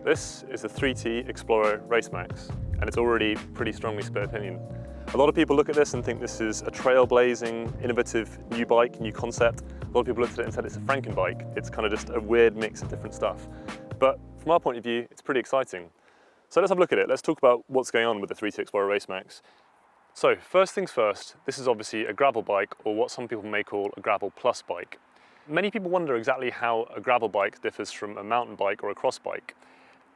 This is the 3T Exploro RaceMax, and it's already pretty strongly split opinion. A lot of people look at this and think this is a trailblazing, innovative new bike, new concept. A lot of people looked at it and said it's a Frankenbike. It's kind of just a weird mix of different stuff. But from our point of view, it's pretty exciting. So let's have a look at it. Let's talk about what's going on with the 3T Exploro RaceMax. So first things first, this is obviously a gravel bike, or what some people may call a gravel plus bike. Many people wonder exactly how a gravel bike differs from a mountain bike or a cross bike.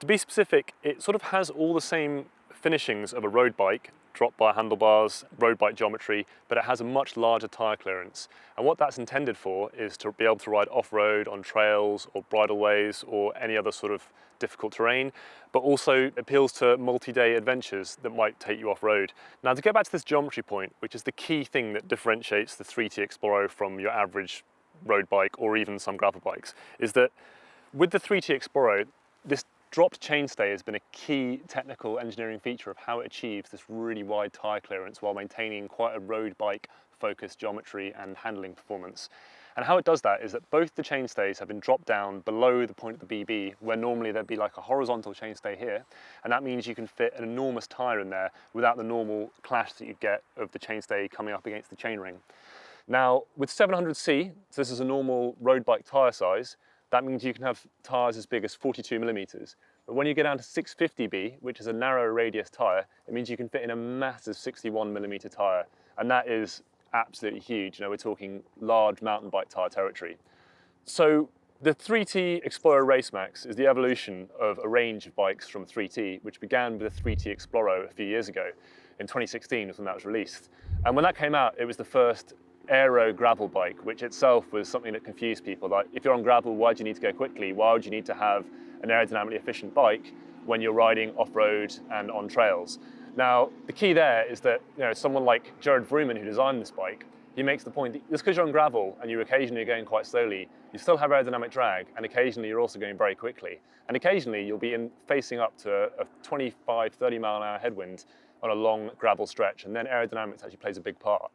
To be specific, it sort of has all the same finishings of a road bike, drop bar handlebars, road bike geometry, but it has a much larger tyre clearance. And what that's intended for is to be able to ride off-road on trails or bridleways or any other sort of difficult terrain, but also appeals to multi-day adventures that might take you off-road. Now, to get back to this geometry point, which is the key thing that differentiates the 3T Exploro from your average road bike or even some gravel bikes, is that with the 3T Exploro, this dropped chainstay has been a key technical engineering feature of how it achieves this really wide tyre clearance while maintaining quite a road bike focused geometry and handling performance. And how it does that is that both the chainstays have been dropped down below the point of the BB, where normally there'd be like a horizontal chainstay here, and that means you can fit an enormous tyre in there without the normal clash that you'd get of the chainstay coming up against the chainring. Now, with 700C, so this is a normal road bike tyre size, that means you can have tyres as big as 42mm. But when you get down to 650B, which is a narrow radius tyre, it means you can fit in a massive 61mm tyre. And that is absolutely huge. You know, we're talking large mountain bike tyre territory. So the 3T Exploro RaceMax is the evolution of a range of bikes from 3T, which began with the 3T Exploro a few years ago. In 2016 was when that was released. And when that came out, it was the first aero gravel bike, which itself was something that confused people. Like, if you're on gravel, why do you need to go quickly? Why would you need to have an aerodynamically efficient bike when you're riding off-road and on trails? Now, the key there is that, you know, someone like Jared Vrooman, who designed this bike, he makes the point that just because you're on gravel and you're occasionally going quite slowly, you still have aerodynamic drag, and occasionally you're also going very quickly. And occasionally you'll be facing up to a 25, 30 mile an hour headwind on a long gravel stretch, and then aerodynamics actually plays a big part.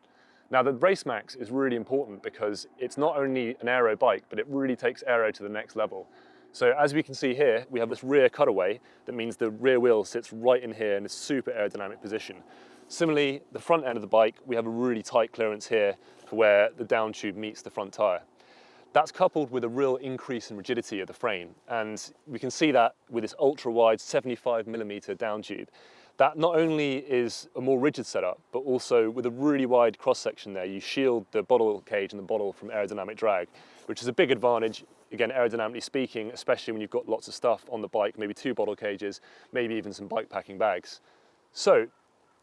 Now, the RaceMax is really important because it's not only an aero bike, but it really takes aero to the next level. So as we can see here, we have this rear cutaway. That means the rear wheel sits right in here in a super aerodynamic position. Similarly, the front end of the bike, we have a really tight clearance here for where the down tube meets the front tyre. That's coupled with a real increase in rigidity of the frame. And we can see that with this ultra wide 75mm down tube. That not only is a more rigid setup, but also with a really wide cross section there, you shield the bottle cage and the bottle from aerodynamic drag, which is a big advantage, again, aerodynamically speaking, especially when you've got lots of stuff on the bike, maybe 2 bottle cages, maybe even some bike packing bags. So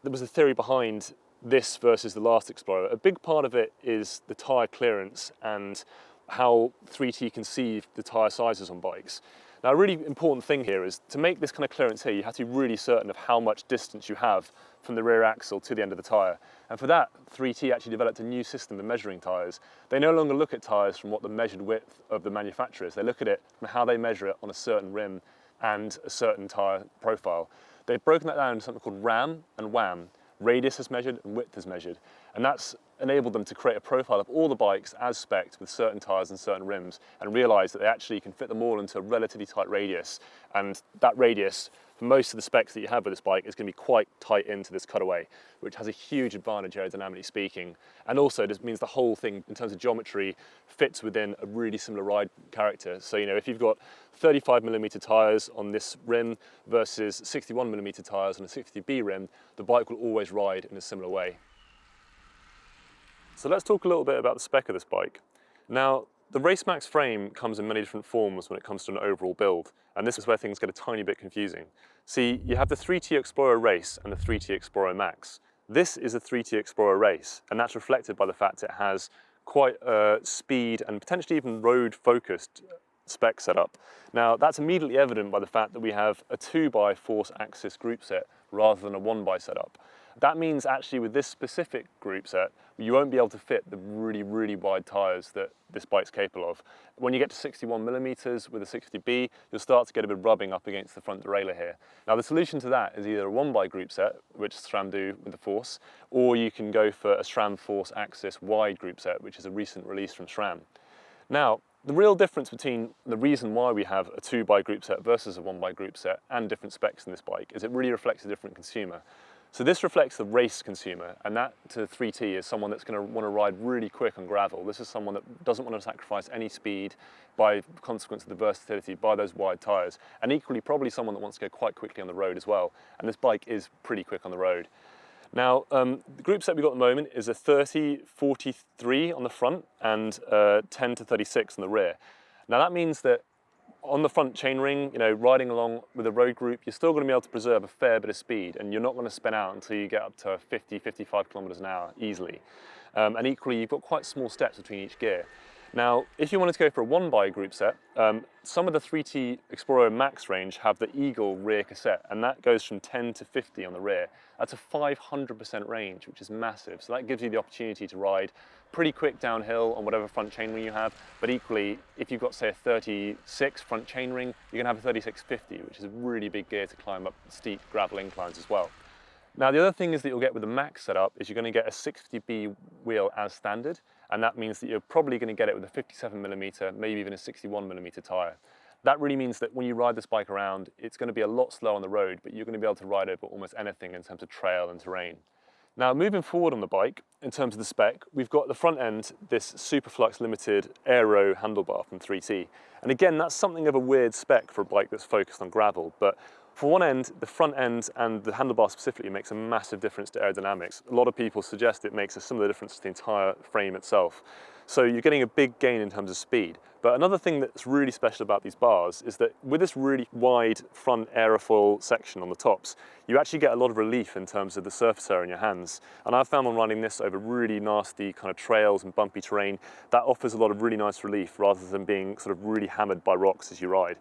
there was a theory behind this versus the last Explorer. A big part of it is the tyre clearance and how 3T conceived the tyre sizes on bikes. Now, a really important thing here is to make this kind of clearance here, you have to be really certain of how much distance you have from the rear axle to the end of the tyre. And for that, 3T actually developed a new system of measuring tyres. They no longer look at tyres from what the measured width of the manufacturer is. They look at it from how they measure it on a certain rim and a certain tyre profile. They've broken that down into something called RAM and WAM. Radius is measured and width is measured. And that's enabled them to create a profile of all the bikes as spec'd with certain tyres and certain rims, and realise that they actually can fit them all into a relatively tight radius. And that radius, for most of the specs that you have with this bike, is going to be quite tight into this cutaway, which has a huge advantage aerodynamically speaking. And also just means the whole thing, in terms of geometry, fits within a really similar ride character. So, you know, if you've got 35mm tyres on this rim versus 61mm tyres on a 60B rim, the bike will always ride in a similar way. So let's talk a little bit about the spec of this bike. Now, the RaceMax frame comes in many different forms when it comes to an overall build, and this is where things get a tiny bit confusing. See, you have the 3T Exploro Race and the 3T Exploro Max. This is a 3T Exploro Race, and that's reflected by the fact it has quite a speed and potentially even road-focused spec setup. Now, that's immediately evident by the fact that we have a 2x force axis group set rather than a 1x setup. That means actually with this specific group set, you won't be able to fit the really, really wide tyres that this bike's capable of. When you get to 61mm with a 60B, you'll start to get a bit of rubbing up against the front derailleur here. Now, the solution to that is either a 1x group set, which SRAM do with the Force, or you can go for a SRAM Force Axis wide group set, which is a recent release from SRAM. Now, The real difference between the reason why we have a 2x group set versus a 1x group set and different specs in this bike is it really reflects a different consumer. So this reflects the race consumer, and that to 3T is someone that's going to want to ride really quick on gravel. This is someone that doesn't want to sacrifice any speed by consequence of the versatility, by those wide tyres, and equally probably someone that wants to go quite quickly on the road as well. And this bike is pretty quick on the road. Now, the group set we've got at the moment is a 30-43 on the front and 10-36 on the rear. Now that means that on the front chainring, you know, riding along with a road group, you're still going to be able to preserve a fair bit of speed, and you're not going to spin out until you get up to 50-55 kilometers an hour easily. And equally, you've got quite small steps between each gear. Now, if you wanted to go for a 1x group set, some of the 3T Exploro Max range have the Eagle rear cassette, and that goes from 10 to 50 on the rear. That's a 500% range, which is massive. So that gives you the opportunity to ride pretty quick downhill on whatever front chainring you have. But equally, if you've got, say, a 36 front chainring, you're going to have a 3650, which is a really big gear to climb up steep gravel inclines as well. Now, the other thing is that you'll get with the Max setup is you're going to get a 650B wheel as standard, and that means that you're probably going to get it with a 57mm, maybe even a 61mm tyre. That really means that when you ride this bike around, it's going to be a lot slower on the road, but you're going to be able to ride over almost anything in terms of trail and terrain. Now, moving forward on the bike, in terms of the spec, we've got the front end, this Superflux Limited Aero handlebar from 3T. And again, that's something of a weird spec for a bike that's focused on gravel, but for one end, the front end and the handlebar specifically makes a massive difference to aerodynamics. A lot of people suggest it makes a similar difference to the entire frame itself. So you're getting a big gain in terms of speed. But another thing that's really special about these bars is that with this really wide front aerofoil section on the tops, you actually get a lot of relief in terms of the surface area in your hands. And I've found on riding this over really nasty kind of trails and bumpy terrain, that offers a lot of really nice relief rather than being sort of really hammered by rocks as you ride.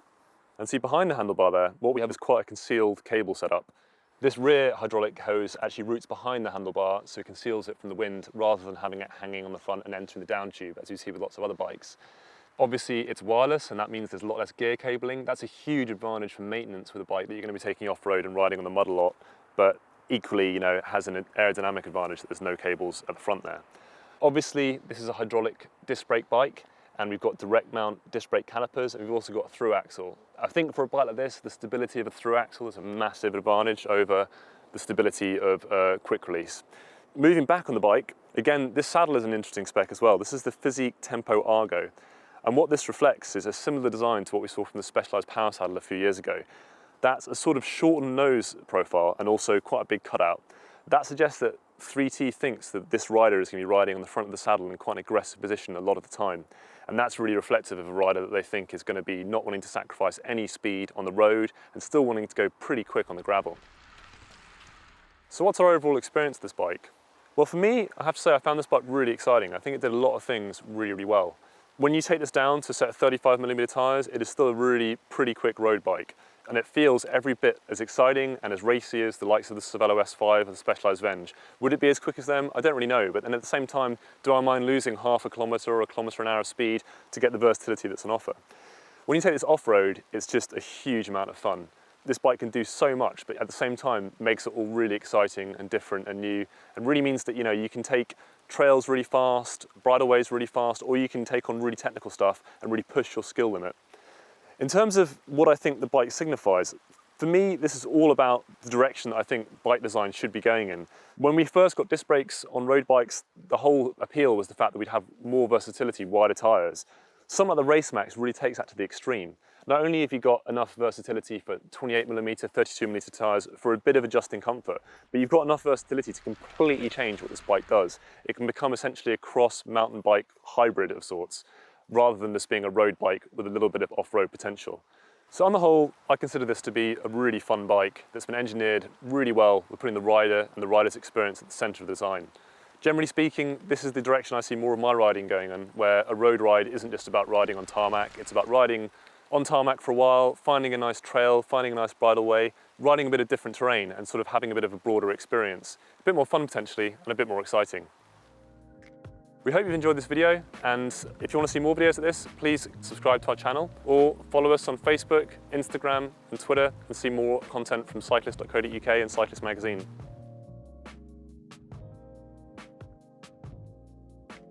And see, behind the handlebar there, what we have is quite a concealed cable setup. This rear hydraulic hose actually routes behind the handlebar, so it conceals it from the wind rather than having it hanging on the front and entering the down tube, as you see with lots of other bikes. Obviously, it's wireless, and that means there's a lot less gear cabling. That's a huge advantage for maintenance with a bike that you're going to be taking off-road and riding on the mud a lot, but equally, you know, it has an aerodynamic advantage that there's no cables at the front there. Obviously, this is a hydraulic disc brake bike, and we've got direct mount disc brake calipers, and we've also got a through axle. I think for a bike like this, the stability of a through axle is a massive advantage over the stability of a quick release. Moving back on the bike, again, this saddle is an interesting spec as well. This is the Physique Tempo Argo. And what this reflects is a similar design to what we saw from the Specialized Power Saddle a few years ago. That's a sort of shortened nose profile and also quite a big cutout. That suggests that 3T thinks that this rider is going to be riding on the front of the saddle in quite an aggressive position a lot of the time. And that's really reflective of a rider that they think is going to be not wanting to sacrifice any speed on the road and still wanting to go pretty quick on the gravel. So what's our overall experience of this bike? Well, for me, I have to say I found this bike really exciting. I think it did a lot of things really, really well. When you take this down to a set of 35mm tyres, it is still a really pretty quick road bike. And it feels every bit as exciting and as racy as the likes of the Cervelo S5 or the Specialized Venge. Would it be as quick as them? I don't really know, but then at the same time, do I mind losing half a kilometre or a kilometre an hour of speed to get the versatility that's on offer? When you take this off-road, it's just a huge amount of fun. This bike can do so much, but at the same time makes it all really exciting and different and new, and really means that, you know, you can take trails really fast, bridleways really fast, or you can take on really technical stuff and really push your skill limit. In terms of what I think the bike signifies, for me, this is all about the direction that I think bike design should be going in. When we first got disc brakes on road bikes, the whole appeal was the fact that we'd have more versatility, wider tyres. Something like the RaceMax really takes that to the extreme. Not only have you got enough versatility for 28mm, 32mm tyres for a bit of adjusting comfort, but you've got enough versatility to completely change what this bike does. It can become essentially a cross mountain bike hybrid of sorts, rather than this being a road bike with a little bit of off-road potential. So on the whole, I consider this to be a really fun bike that's been engineered really well with putting the rider and the rider's experience at the centre of the design. Generally speaking, this is the direction I see more of my riding going in, where a road ride isn't just about riding on tarmac, it's about riding on tarmac for a while, finding a nice trail, finding a nice bridleway, riding a bit of different terrain and sort of having a bit of a broader experience. A bit more fun potentially and a bit more exciting. We hope you've enjoyed this video, and if you want to see more videos like this, please subscribe to our channel or follow us on Facebook, Instagram and Twitter and see more content from cyclist.co.uk and Cyclist Magazine.